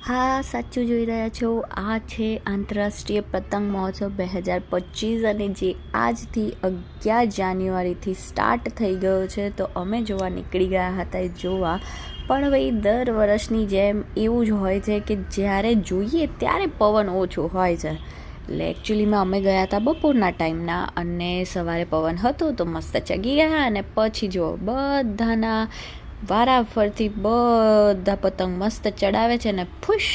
હા, સાચું જોઈ રહ્યા છો. આ છે આંતરરાષ્ટ્રીય પતંગ મહોત્સવ 2025 અને જે આજથી 11 જાન્યુઆરીથી સ્ટાર્ટ થઈ ગયો છે. તો અમે જોવા નીકળી ગયા હતા જોવા. પણ ભાઈ દર વર્ષની જેમ એવું જ હોય છે કે જ્યારે જોઈએ ત્યારે પવન ઓછો હોય છે. એટલે એકચ્યુઅલીમાં અમે ગયા હતા બપોરના ટાઈમના અને સવારે પવન હતો તો મસ્ત ચગી ગયા અને પછી જો બધાના વારાફરતી બધા પતંગ મસ્ત ચડાવે છે ને ફૂશ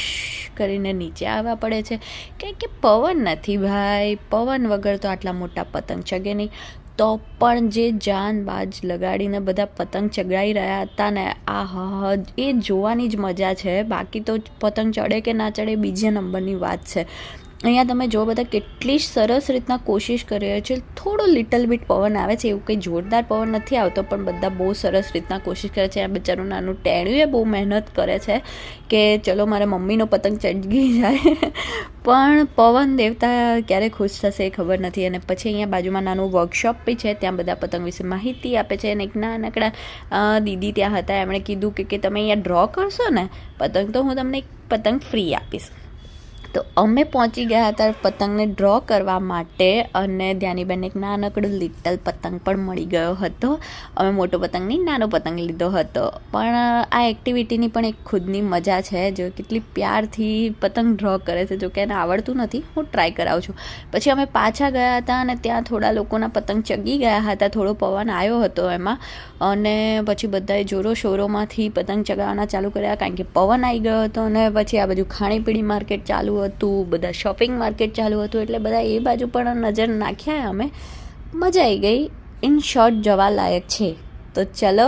કરીને નીચે આવવા પડે છે. કંઈ કે પવન નથી ભાઈ, પવન વગર તો આટલા મોટા પતંગ ચગે નહીં. તો પણ જે જાન બાજ લગાડીને બધા પતંગ ચગાવી રહ્યા હતા ને આ એ જોવાની જ મજા છે. બાકી તો પતંગ ચડે કે ના ચડે બીજા નંબરની વાત છે. અહીંયા તમે જો બધા કેટલી સરસ રીતના કોશિશ કરી રહ્યા છે. થોડો લિટલ બીટ પવન આવે છે, એવું કંઈ જોરદાર પવન નથી આવતો, પણ બધા બહુ સરસ રીતના કોશિશ કરે છે. આ બિચારું નાનું ટેણ્યું એ બહુ મહેનત કરે છે કે ચલો મારા મમ્મીનો પતંગ ચગી જાય. પણ પવન દેવતા ક્યારે ખુશ થશે એ ખબર નથી. અને પછી અહીંયા બાજુમાં નાનું વર્કશોપ બી છે, ત્યાં બધા પતંગ વિશે માહિતી આપે છે. અને એક નાનકડા દીદી ત્યાં હતા, એમણે કીધું કે તમે અહીંયા ડ્રો કરશો ને પતંગ તો હું તમને એક પતંગ ફ્રી આપીશ. તો અમે પહોંચી ગયા હતા પતંગને ડ્રો કરવા માટે અને ધ્યાનીબેન એક નાનકડું લિટલ પતંગ પણ મળી ગયો હતો. અમે મોટો પતંગ નહીં નાનો પતંગ લીધો હતો. પણ આ એક્ટિવિટીની પણ એક ખુદની મજા છે. જો કેટલી પ્યારથી પતંગ ડ્રો કરે છે. જો કે એને આવડતું નથી, હું ટ્રાય કરાવું છું. પછી અમે પાછા ગયા હતા અને ત્યાં થોડા લોકોના પતંગ ચગી ગયા હતા. થોડો પવન આવ્યો હતો એમાં અને પછી બધાએ જોરો શોરોમાંથી પતંગ ચગાવવાના ચાલુ કર્યા કારણ કે પવન આવી ગયો હતો. અને પછી આ બાજુ ખાણીપીણી માર્કેટ ચાલુ હતું, બધા શોપિંગ માર્કેટ ચાલુ હતું, એટલે બધા એ બાજુ પણ નજર નાખ્યા અમે. મજા આવી ગઈ. ઇન શોર્ટ જવા લાયક છે. તો ચલો